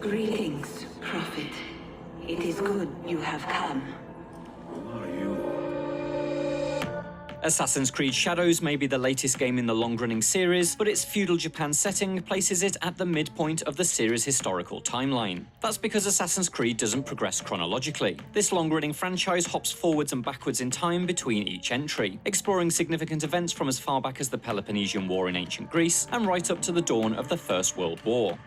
Greetings, Prophet. It is good you have come. Who are you? Assassin's Creed Shadows may be the latest game in the long-running series, but its feudal Japan setting places it at the midpoint of the series' historical timeline. That's because Assassin's Creed doesn't progress chronologically. This long-running franchise hops forwards and backwards in time between each entry, exploring significant events from as far back as the Peloponnesian War in ancient Greece and right up to the dawn of the First World War.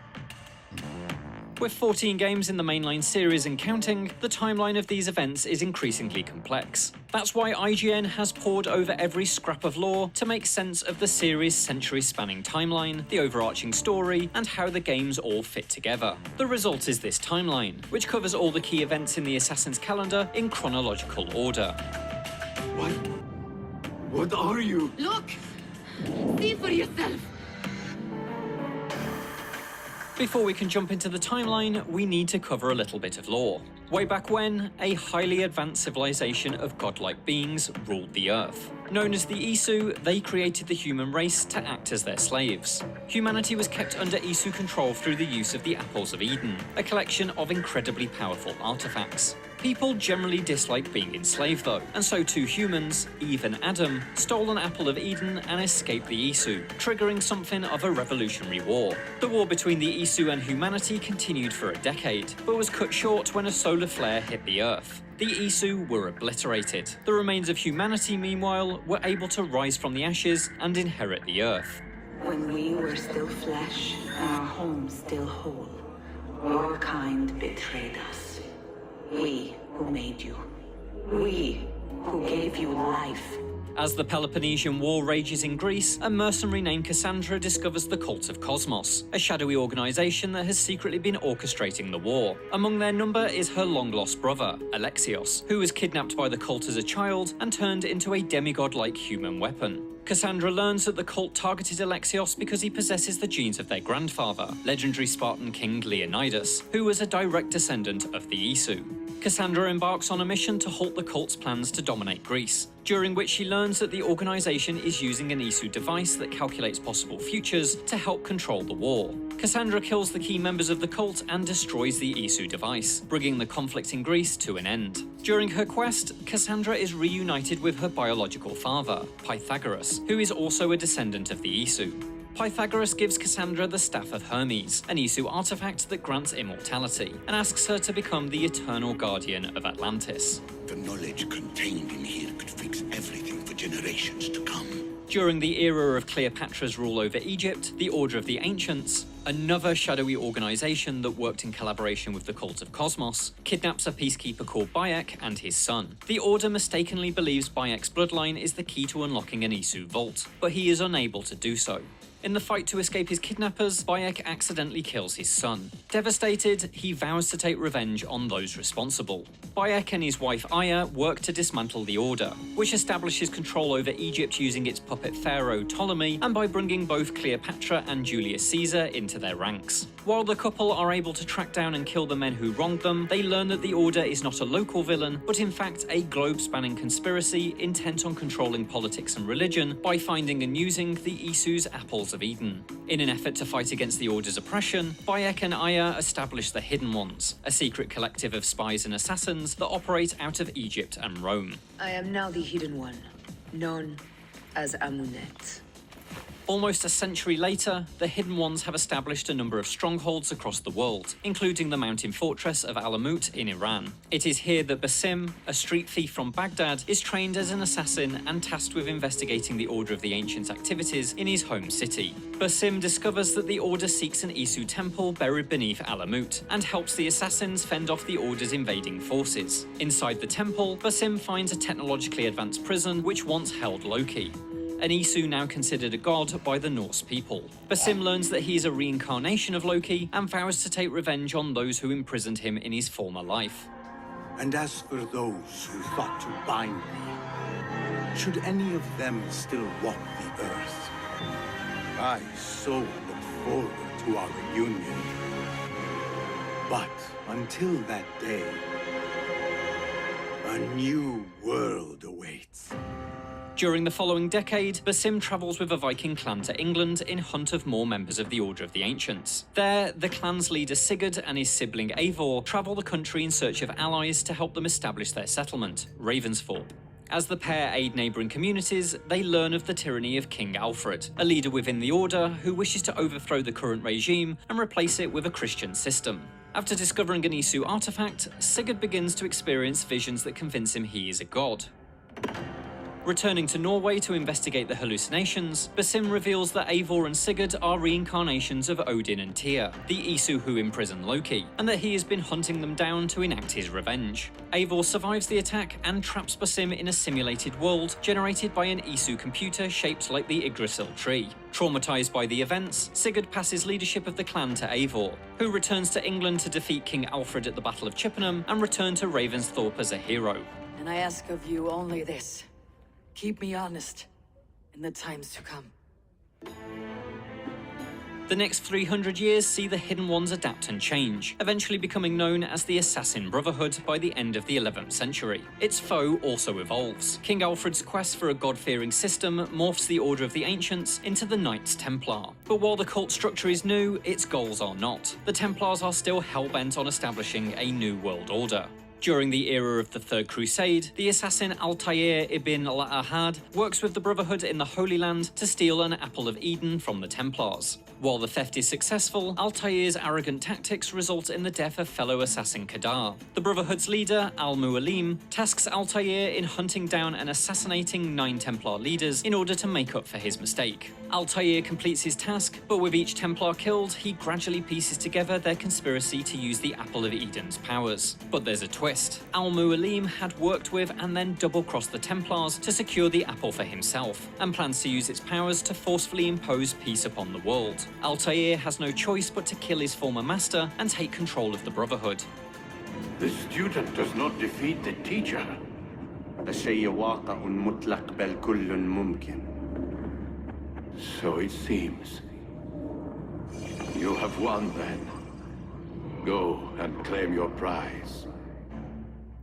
With 14 games in the mainline series and counting, the timeline of these events is increasingly complex. That's why IGN has pored over every scrap of lore to make sense of the series' century-spanning timeline, the overarching story, and how the games all fit together. The result is this timeline, which covers all the key events in the Assassin's calendar in chronological order. What are you? Look! See for yourself! Before we can jump into the timeline, we need to cover a little bit of lore. Way back when, a highly advanced civilization of godlike beings ruled the Earth. Known as the Isu, they created the human race to act as their slaves. Humanity was kept under Isu control through the use of the Apples of Eden, a collection of incredibly powerful artifacts. People generally dislike being enslaved though, and so two humans, Eve and Adam, stole an Apple of Eden and escaped the Isu, triggering something of a revolutionary war. The war between the Isu and humanity continued for a decade, but was cut short when a solar flare hit the Earth. The Isu were obliterated. The remains of humanity, meanwhile, were able to rise from the ashes and inherit the Earth. When we were still flesh and our home still whole, your kind betrayed us. We who made you. We who gave you life. As the Peloponnesian War rages in Greece, a mercenary named Cassandra discovers the Cult of Kosmos, a shadowy organization that has secretly been orchestrating the war. Among their number is her long-lost brother, Alexios, who was kidnapped by the cult as a child and turned into a demigod-like human weapon. Cassandra learns that the cult targeted Alexios because he possesses the genes of their grandfather, legendary Spartan king Leonidas, who was a direct descendant of the Isu. Cassandra embarks on a mission to halt the cult's plans to dominate Greece, during which she learns that the organization is using an Isu device that calculates possible futures to help control the war. Cassandra kills the key members of the cult and destroys the Isu device, bringing the conflict in Greece to an end. During her quest, Cassandra is reunited with her biological father, Pythagoras, who is also a descendant of the Isu. Pythagoras gives Cassandra the Staff of Hermes, an Isu artifact that grants immortality, and asks her to become the eternal guardian of Atlantis. The knowledge contained in here could fix everything for generations to come. During the era of Cleopatra's rule over Egypt, the Order of the Ancients, another shadowy organization that worked in collaboration with the Cult of Kosmos, kidnaps a peacekeeper called Bayek and his son. The Order mistakenly believes Bayek's bloodline is the key to unlocking an Isu vault, but he is unable to do so. In the fight to escape his kidnappers, Bayek accidentally kills his son. Devastated, he vows to take revenge on those responsible. Bayek and his wife Aya work to dismantle the Order, which establishes control over Egypt using its puppet pharaoh Ptolemy, and by bringing both Cleopatra and Julius Caesar into their ranks. While the couple are able to track down and kill the men who wronged them, they learn that the Order is not a local villain, but in fact a globe-spanning conspiracy intent on controlling politics and religion by finding and using the Isu's Apples of Eden. In an effort to fight against the Order's oppression, Bayek and Aya establish the Hidden Ones, a secret collective of spies and assassins that operate out of Egypt and Rome. I am now the Hidden One, known as Amunet. Almost a century later, the Hidden Ones have established a number of strongholds across the world, including the mountain fortress of Alamut in Iran. It is here that Basim, a street thief from Baghdad, is trained as an assassin and tasked with investigating the Order of the Ancients' activities in his home city. Basim discovers that the Order seeks an Isu temple buried beneath Alamut, and helps the assassins fend off the Order's invading forces. Inside the temple, Basim finds a technologically advanced prison which once held Loki, an Isu now considered a god by the Norse people. Basim learns that he is a reincarnation of Loki and vows to take revenge on those who imprisoned him in his former life. And as for those who thought to bind me, should any of them still walk the earth, I so look forward to our reunion. But until that day, a new world awaits. During the following decade, Basim travels with a Viking clan to England in hunt of more members of the Order of the Ancients. There, the clan's leader Sigurd and his sibling Eivor travel the country in search of allies to help them establish their settlement, Ravensthorpe. As the pair aid neighbouring communities, they learn of the tyranny of King Alfred, a leader within the Order who wishes to overthrow the current regime and replace it with a Christian system. After discovering an Isu artifact, Sigurd begins to experience visions that convince him he is a god. Returning to Norway to investigate the hallucinations, Basim reveals that Eivor and Sigurd are reincarnations of Odin and Tyr, the Isu who imprison Loki, and that he has been hunting them down to enact his revenge. Eivor survives the attack and traps Basim in a simulated world generated by an Isu computer shaped like the Yggdrasil tree. Traumatized by the events, Sigurd passes leadership of the clan to Eivor, who returns to England to defeat King Alfred at the Battle of Chippenham and return to Ravensthorpe as a hero. And I ask of you only this. Keep me honest in the times to come. The next 300 years see the Hidden Ones adapt and change, eventually becoming known as the Assassin Brotherhood by the end of the 11th century. Its foe also evolves. King Alfred's quest for a god-fearing system morphs the Order of the Ancients into the Knights Templar. But while the cult structure is new, its goals are not. The Templars are still hell-bent on establishing a new world order. During the era of the Third Crusade, the assassin Altair ibn al-Ahad works with the Brotherhood in the Holy Land to steal an Apple of Eden from the Templars. While the theft is successful, Altair's arrogant tactics result in the death of fellow assassin Kadar. The Brotherhood's leader, Al-Mualim, tasks Altair in hunting down and assassinating 9 Templar leaders in order to make up for his mistake. Altair completes his task, but with each Templar killed, he gradually pieces together their conspiracy to use the Apple of Eden's powers. But there's a twist. Al-Mualim had worked with and then double-crossed the Templars to secure the Apple for himself, and plans to use its powers to forcefully impose peace upon the world. Altair has no choice but to kill his former master and take control of the Brotherhood. The student does not defeat the teacher. الشيء واقع مطلق بل كل ممكن. So it seems. You have won then. Go and claim your prize.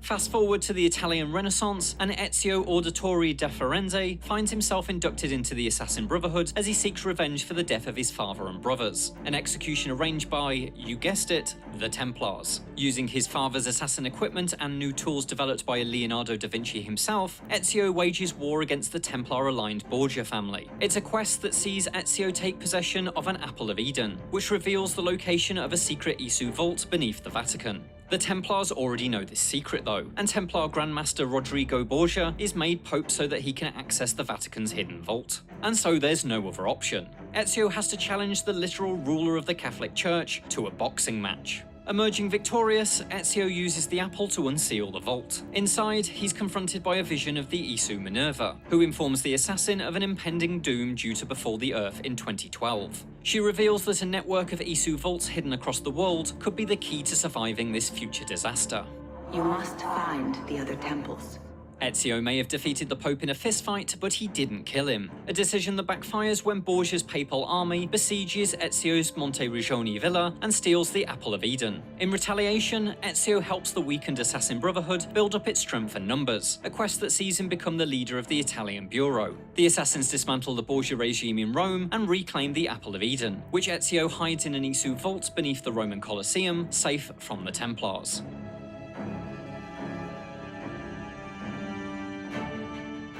Fast forward to the Italian Renaissance, and Ezio Auditore da Firenze finds himself inducted into the Assassin Brotherhood as he seeks revenge for the death of his father and brothers. An execution arranged by, you guessed it, the Templars. Using his father's assassin equipment and new tools developed by Leonardo da Vinci himself, Ezio wages war against the Templar-aligned Borgia family. It's a quest that sees Ezio take possession of an Apple of Eden, which reveals the location of a secret Isu vault beneath the Vatican. The Templars already know this secret though, and Templar Grandmaster Rodrigo Borgia is made Pope so that he can access the Vatican's hidden vault. And so there's no other option. Ezio has to challenge the literal ruler of the Catholic Church to a boxing match. Emerging victorious, Ezio uses the apple to unseal the vault. Inside, he's confronted by a vision of the Isu Minerva, who informs the assassin of an impending doom due to befall the Earth in 2012. She reveals that a network of Isu vaults hidden across the world could be the key to surviving this future disaster. You must find the other temples. Ezio may have defeated the Pope in a fistfight, but he didn't kill him. A decision that backfires when Borgia's papal army besieges Ezio's Monteriggioni villa and steals the Apple of Eden. In retaliation, Ezio helps the weakened Assassin Brotherhood build up its strength and numbers, a quest that sees him become the leader of the Italian Bureau. The assassins dismantle the Borgia regime in Rome and reclaim the Apple of Eden, which Ezio hides in an Isu vault beneath the Roman Colosseum, safe from the Templars.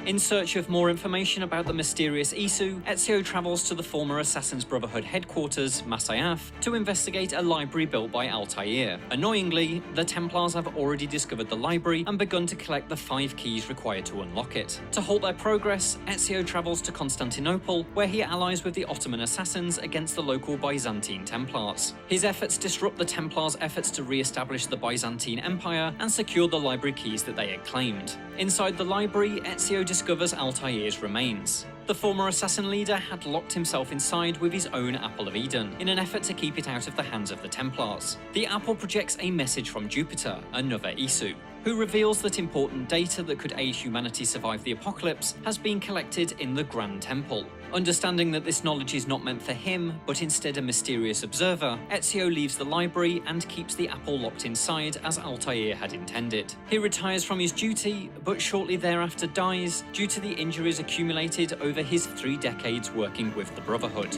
In search of more information about the mysterious Isu, Ezio travels to the former Assassin's Brotherhood headquarters, Masyaf, to investigate a library built by Altair. Annoyingly, the Templars have already discovered the library and begun to collect the 5 keys required to unlock it. To halt their progress, Ezio travels to Constantinople, where he allies with the Ottoman assassins against the local Byzantine Templars. His efforts disrupt the Templars' efforts to re-establish the Byzantine Empire and secure the library keys that they had claimed. Inside the library, Ezio discovers Altair's remains. The former assassin leader had locked himself inside with his own Apple of Eden in an effort to keep it out of the hands of the Templars. The apple projects a message from Jupiter, another Isu. who reveals that important data that could aid humanity survive the apocalypse has been collected in the Grand Temple. Understanding that this knowledge is not meant for him, but instead a mysterious observer, Ezio leaves the library and keeps the apple locked inside as Altair had intended. He retires from his duty, but shortly thereafter dies due to the injuries accumulated over his 3 decades working with the Brotherhood.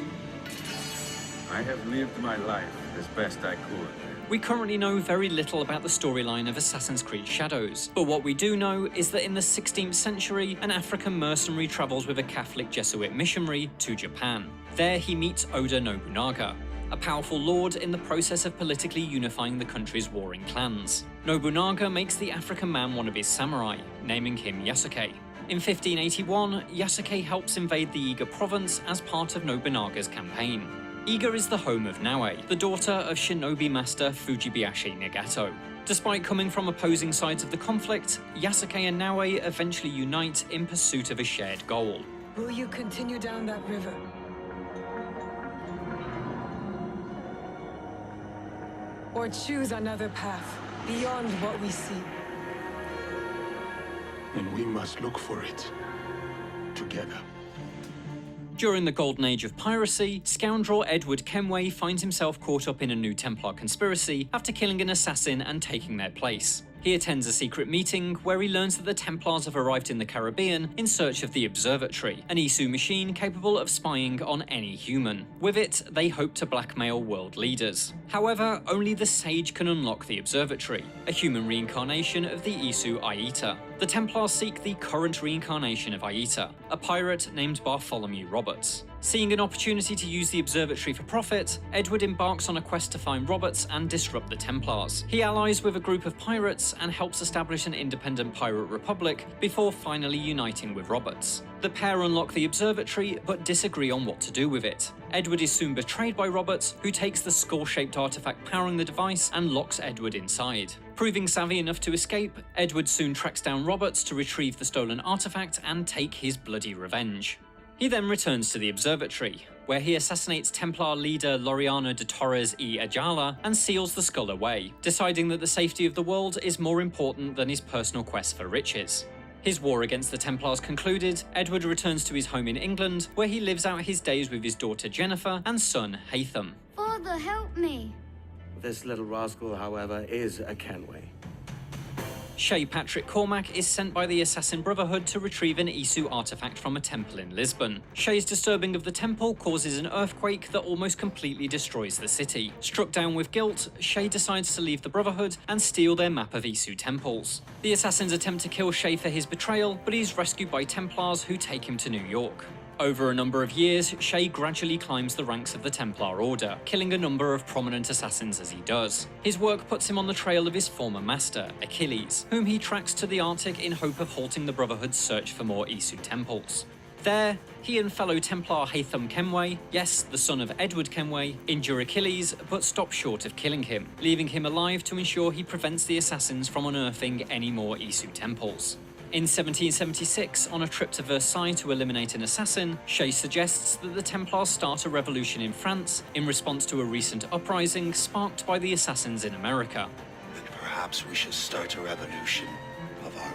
I have lived my life as best I could. We currently know very little about the storyline of Assassin's Creed Shadows, but what we do know is that in the 16th century, an African mercenary travels with a Catholic Jesuit missionary to Japan. There he meets Oda Nobunaga, a powerful lord in the process of politically unifying the country's warring clans. Nobunaga makes the African man one of his samurai, naming him Yasuke. In 1581, Yasuke helps invade the Iga province as part of Nobunaga's campaign. Iga is the home of Naoe, the daughter of shinobi master Fujibayashi Nagato. Despite coming from opposing sides of the conflict, Yasuke and Naoe eventually unite in pursuit of a shared goal. Will you continue down that river? Or choose another path, beyond what we see? And we must look for it together. During the golden age of piracy, scoundrel Edward Kenway finds himself caught up in a new Templar conspiracy after killing an assassin and taking their place. He attends a secret meeting where he learns that the Templars have arrived in the Caribbean in search of the Observatory, an Isu machine capable of spying on any human. With it, they hope to blackmail world leaders. However, only the Sage can unlock the Observatory, a human reincarnation of the Isu Aita. The Templars seek the current reincarnation of Aita, a pirate named Bartholomew Roberts. Seeing an opportunity to use the observatory for profit, Edward embarks on a quest to find Roberts and disrupt the Templars. He allies with a group of pirates and helps establish an independent pirate republic before finally uniting with Roberts. The pair unlock the observatory but disagree on what to do with it. Edward is soon betrayed by Roberts, who takes the skull-shaped artifact powering the device and locks Edward inside. Proving savvy enough to escape, Edward soon tracks down Roberts to retrieve the stolen artifact and take his bloody revenge. He then returns to the observatory, where he assassinates Templar leader Laureano de Torres y Ayala and seals the skull away, deciding that the safety of the world is more important than his personal quest for riches. His war against the Templars concluded, Edward returns to his home in England, where he lives out his days with his daughter Jennifer and son Haytham. Father, help me! This little rascal, however, is a Kenway. Shay Patrick Cormac is sent by the Assassin Brotherhood to retrieve an Isu artifact from a temple in Lisbon. Shay's disturbing of the temple causes an earthquake that almost completely destroys the city. Struck down with guilt, Shay decides to leave the Brotherhood and steal their map of Isu temples. The Assassins attempt to kill Shay for his betrayal, but he's rescued by Templars who take him to New York. Over a number of years, Shay gradually climbs the ranks of the Templar Order, killing a number of prominent assassins as he does. His work puts him on the trail of his former master, Achilles, whom he tracks to the Arctic in hope of halting the Brotherhood's search for more Isu temples. There, he and fellow Templar Haytham Kenway, yes, the son of Edward Kenway, injure Achilles but stop short of killing him, leaving him alive to ensure he prevents the assassins from unearthing any more Isu temples. In 1776, on a trip to Versailles to eliminate an assassin, Shay suggests that the Templars start a revolution in France in response to a recent uprising sparked by the assassins in America. Then perhaps we should start a revolution of our own.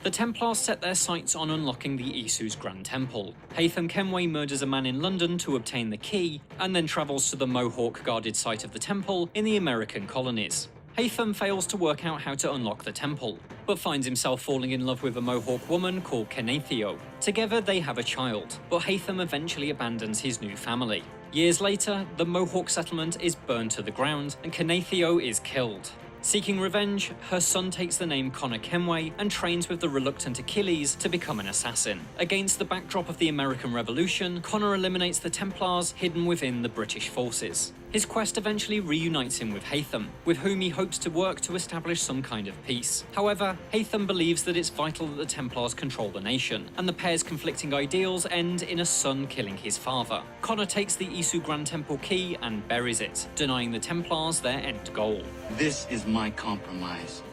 The Templars set their sights on unlocking the Isu's Grand Temple. Haytham Kenway murders a man in London to obtain the key, and then travels to the Mohawk-guarded site of the temple in the American colonies. Haytham fails to work out how to unlock the temple, but finds himself falling in love with a Mohawk woman called Kenethio. Together they have a child, but Haytham eventually abandons his new family. Years later, the Mohawk settlement is burned to the ground and Kenethio is killed. Seeking revenge, her son takes the name Connor Kenway and trains with the reluctant Achilles to become an assassin. Against the backdrop of the American Revolution, Connor eliminates the Templars hidden within the British forces. His quest eventually reunites him with Haytham, with whom he hopes to work to establish some kind of peace. However, Haytham believes that it's vital that the Templars control the nation, and the pair's conflicting ideals end in a son killing his father. Connor takes the Isu Grand Temple key and buries it, denying the Templars their end goal. This is my compromise.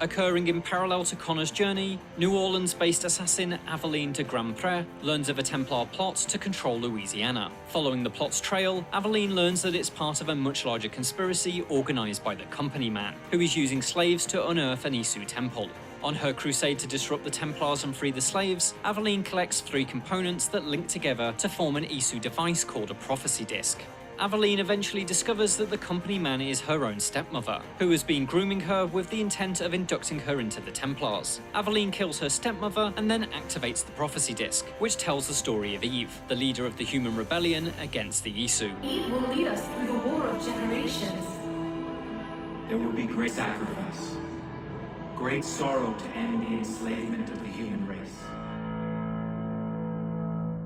Occurring in parallel to Connor's journey, New Orleans-based assassin Aveline de Grandpré learns of a Templar plot to control Louisiana. Following the plot's trail, Aveline learns that it's part of a much larger conspiracy organized by the Company Man, who is using slaves to unearth an Isu temple. On her crusade to disrupt the Templars and free the slaves, Aveline collects 3 components that link together to form an Isu device called a prophecy disc. Aveline eventually discovers that the Company Man is her own stepmother, who has been grooming her with the intent of inducting her into the Templars. Aveline kills her stepmother and then activates the prophecy disc, which tells the story of Eve, the leader of the human rebellion against the Isu. Eve will lead us through the war of generations. There will be great sacrifice, great sorrow to end the enslavement of the human race.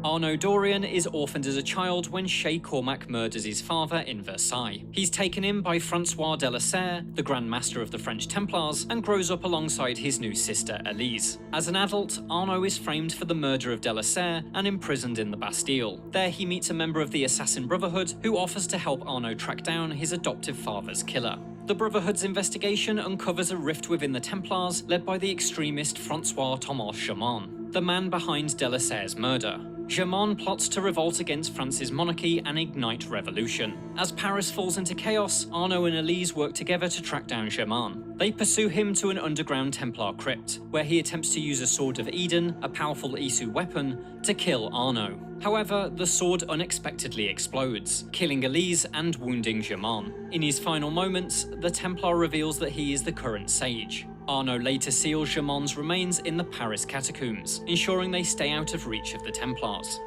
Arnaud Dorian is orphaned as a child when Shay Cormac murders his father in Versailles. He's taken in by Francois de la Serre, the Grand Master of the French Templars, and grows up alongside his new sister Elise. As an adult, Arnaud is framed for the murder of de la Serre and imprisoned in the Bastille. There he meets a member of the Assassin Brotherhood who offers to help Arnaud track down his adoptive father's killer. The Brotherhood's investigation uncovers a rift within the Templars led by the extremist Francois Thomas Germain, the man behind de la Serre's murder. Germain plots to revolt against France's monarchy and ignite revolution. As Paris falls into chaos, Arnaud and Elise work together to track down Germain. They pursue him to an underground Templar crypt, where he attempts to use a Sword of Eden, a powerful Isu weapon, to kill Arnaud. However, the sword unexpectedly explodes, killing Elise and wounding Germain. In his final moments, the Templar reveals that he is the current sage. Arnaud later seals Germain's remains in the Paris catacombs, ensuring they stay out of reach of the Templars.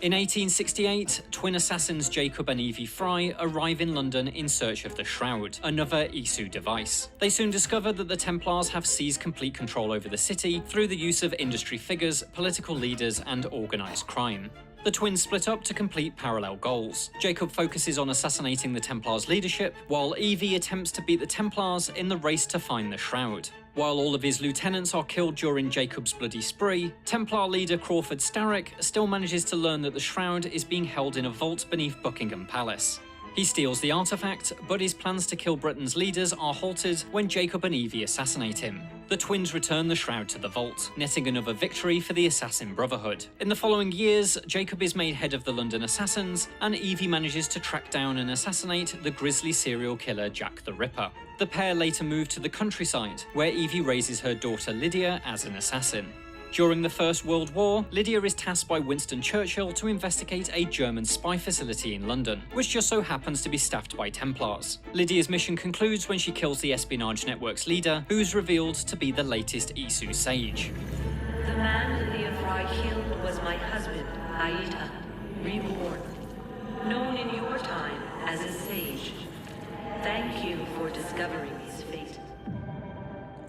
In 1868, twin assassins Jacob and Evie Fry arrive in London in search of the Shroud, another Isu device. They soon discover that the Templars have seized complete control over the city through the use of industry figures, political leaders, and organised crime. The twins split up to complete parallel goals. Jacob focuses on assassinating the Templars' leadership, while Evie attempts to beat the Templars in the race to find the Shroud. While all of his lieutenants are killed during Jacob's bloody spree, Templar leader Crawford Starrick still manages to learn that the Shroud is being held in a vault beneath Buckingham Palace. He steals the artifact, but his plans to kill Britain's leaders are halted when Jacob and Evie assassinate him. The twins return the Shroud to the vault, netting another victory for the Assassin Brotherhood. In the following years, Jacob is made head of the London Assassins, and Evie manages to track down and assassinate the grisly serial killer Jack the Ripper. The pair later move to the countryside, where Evie raises her daughter Lydia as an assassin. During the First World War, Lydia is tasked by Winston Churchill to investigate a German spy facility in London, which just so happens to be staffed by Templars. Lydia's mission concludes when she kills the espionage network's leader, who is revealed to be the latest Isu sage. The man Lydia Fry killed was my husband, Aida, reborn, known in your time as a sage. Thank you for discovering his fate.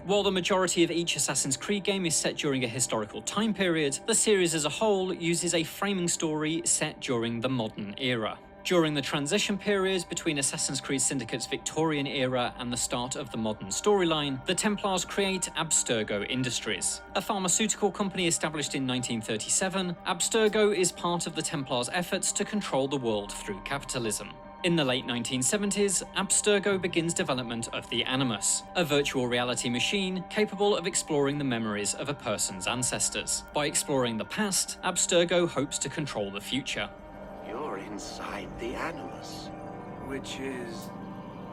While the majority of each Assassin's Creed game is set during a historical time period, the series as a whole uses a framing story set during the modern era. During the transition period between Assassin's Creed Syndicate's Victorian era and the start of the modern storyline, the Templars create Abstergo Industries. A pharmaceutical company established in 1937, Abstergo is part of the Templars' efforts to control the world through capitalism. In the late 1970s, Abstergo begins development of the Animus, a virtual reality machine capable of exploring the memories of a person's ancestors. By exploring the past, Abstergo hopes to control the future. You're inside the Animus. Which is...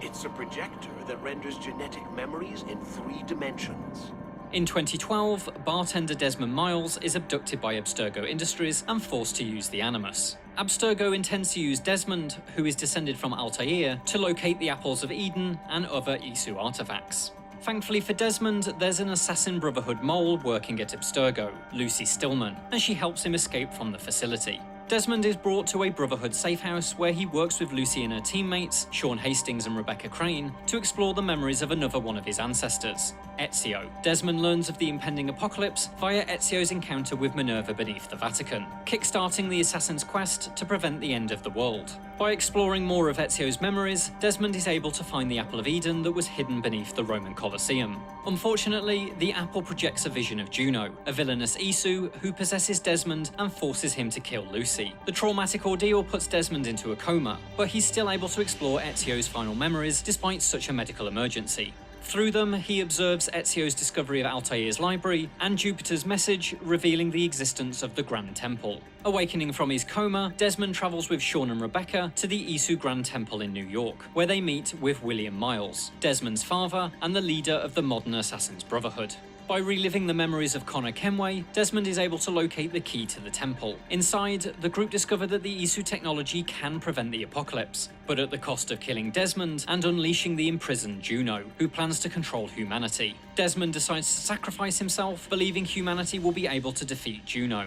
It's a projector that renders genetic memories in 3 dimensions. In 2012, bartender Desmond Miles is abducted by Abstergo Industries and forced to use the Animus. Abstergo intends to use Desmond, who is descended from Altair, to locate the Apples of Eden and other Isu artifacts. Thankfully for Desmond, there's an Assassin Brotherhood mole working at Abstergo, Lucy Stillman, and she helps him escape from the facility. Desmond is brought to a Brotherhood safehouse where he works with Lucy and her teammates, Sean Hastings and Rebecca Crane, to explore the memories of another one of his ancestors, Ezio. Desmond learns of the impending apocalypse via Ezio's encounter with Minerva beneath the Vatican, kickstarting the Assassin's quest to prevent the end of the world. By exploring more of Ezio's memories, Desmond is able to find the Apple of Eden that was hidden beneath the Roman Colosseum. Unfortunately, the apple projects a vision of Juno, a villainous Isu who possesses Desmond and forces him to kill Lucy. The traumatic ordeal puts Desmond into a coma, but he's still able to explore Ezio's final memories despite such a medical emergency. Through them, he observes Ezio's discovery of Altair's library and Jupiter's message revealing the existence of the Grand Temple. Awakening from his coma, Desmond travels with Sean and Rebecca to the Isu Grand Temple in New York, where they meet with William Miles, Desmond's father and the leader of the modern Assassin's Brotherhood. By reliving the memories of Connor Kenway, Desmond is able to locate the key to the temple. Inside, the group discover that the Isu technology can prevent the apocalypse, but at the cost of killing Desmond and unleashing the imprisoned Juno, who plans to control humanity. Desmond decides to sacrifice himself, believing humanity will be able to defeat Juno.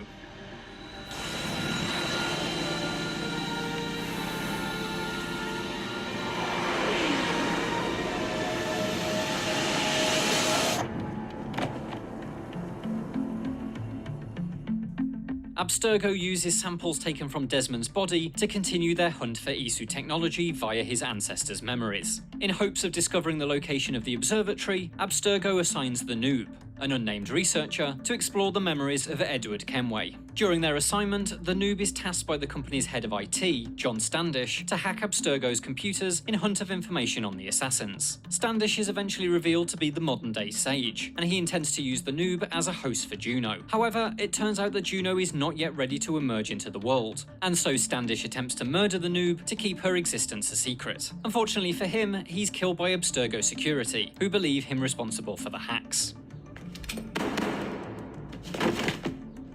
Abstergo uses samples taken from Desmond's body to continue their hunt for Isu technology via his ancestors' memories. In hopes of discovering the location of the observatory, Abstergo assigns the Noob, an unnamed researcher, to explore the memories of Edward Kenway. During their assignment, the Noob is tasked by the company's head of IT, John Standish, to hack Abstergo's computers in hunt of information on the assassins. Standish is eventually revealed to be the modern-day Sage, and he intends to use the Noob as a host for Juno. However, it turns out that Juno is not yet ready to emerge into the world, and so Standish attempts to murder the Noob to keep her existence a secret. Unfortunately for him, he's killed by Abstergo security, who believe him responsible for the hacks.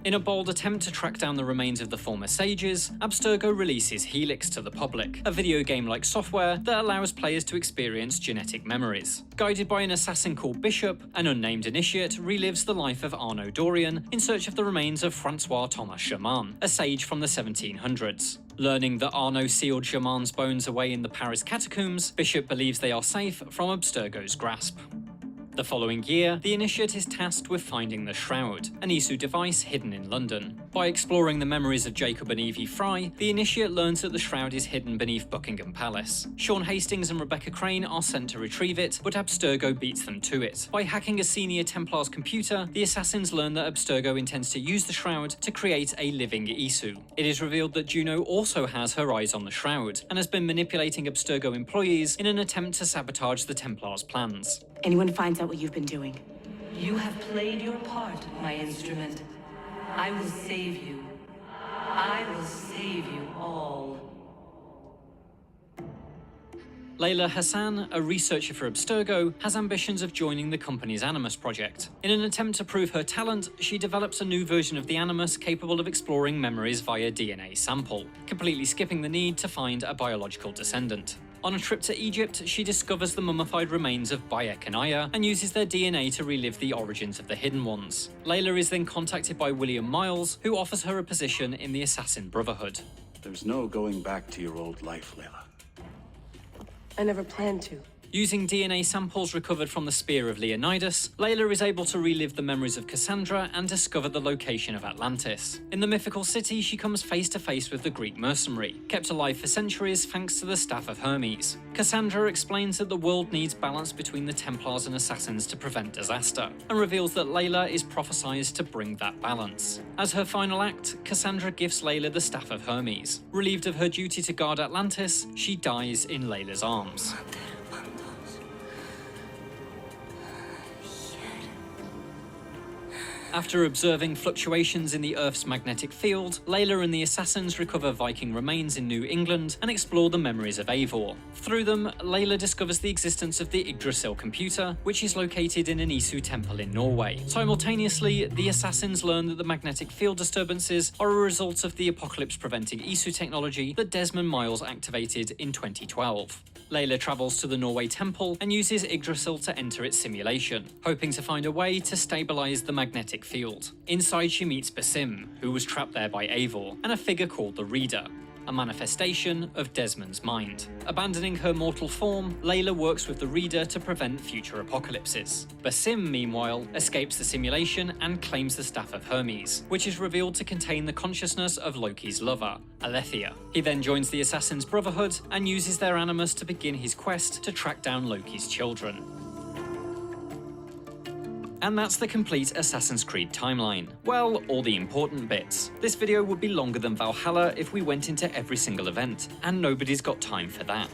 In a bold attempt to track down the remains of the former sages, Abstergo releases Helix to the public, a video game-like software that allows players to experience genetic memories. Guided by an assassin called Bishop, an unnamed initiate relives the life of Arnaud Dorian in search of the remains of Francois Thomas Germain, a sage from the 1700s. Learning that Arnaud sealed Germain's bones away in the Paris catacombs, Bishop believes they are safe from Abstergo's grasp. The following year, the Initiate is tasked with finding the Shroud, an Isu device hidden in London. By exploring the memories of Jacob and Evie Fry, the Initiate learns that the Shroud is hidden beneath Buckingham Palace. Sean Hastings and Rebecca Crane are sent to retrieve it, but Abstergo beats them to it. By hacking a senior Templar's computer, the assassins learn that Abstergo intends to use the Shroud to create a living Isu. It is revealed that Juno also has her eyes on the Shroud, and has been manipulating Abstergo employees in an attempt to sabotage the Templars' plans. Anyone finds out what you've been doing? You have played your part, my instrument. I will save you. I will save you all. Layla Hassan, a researcher for Abstergo, has ambitions of joining the company's Animus project. In an attempt to prove her talent, she develops a new version of the Animus capable of exploring memories via DNA sample, completely skipping the need to find a biological descendant. On a trip to Egypt, she discovers the mummified remains of Bayek and Aya and uses their DNA to relive the origins of the Hidden Ones. Layla is then contacted by William Miles, who offers her a position in the Assassin Brotherhood. There's no going back to your old life, Layla. I never planned to. Using DNA samples recovered from the Spear of Leonidas, Layla is able to relive the memories of Cassandra and discover the location of Atlantis. In the mythical city, she comes face to face with the Greek mercenary, kept alive for centuries thanks to the Staff of Hermes. Cassandra explains that the world needs balance between the Templars and Assassins to prevent disaster, and reveals that Layla is prophesied to bring that balance. As her final act, Cassandra gifts Layla the Staff of Hermes. Relieved of her duty to guard Atlantis, she dies in Layla's arms. After observing fluctuations in the Earth's magnetic field, Layla and the Assassins recover Viking remains in New England and explore the memories of Eivor. Through them, Layla discovers the existence of the Yggdrasil computer, which is located in an Isu temple in Norway. Simultaneously, the Assassins learn that the magnetic field disturbances are a result of the apocalypse-preventing Isu technology that Desmond Miles activated in 2012. Layla travels to the Norway temple and uses Yggdrasil to enter its simulation, hoping to find a way to stabilize the magnetic field. Inside, she meets Basim, who was trapped there by Eivor, and a figure called the Reader. a manifestation of Desmond's mind. Abandoning her mortal form, Layla works with the Reader to prevent future apocalypses. Basim, meanwhile, escapes the simulation and claims the Staff of Hermes, which is revealed to contain the consciousness of Loki's lover, Alethea. He then joins the Assassin's Brotherhood and uses their animus to begin his quest to track down Loki's children. And that's the complete Assassin's Creed timeline. Well, all the important bits. This video would be longer than Valhalla if we went into every single event, and nobody's got time for that.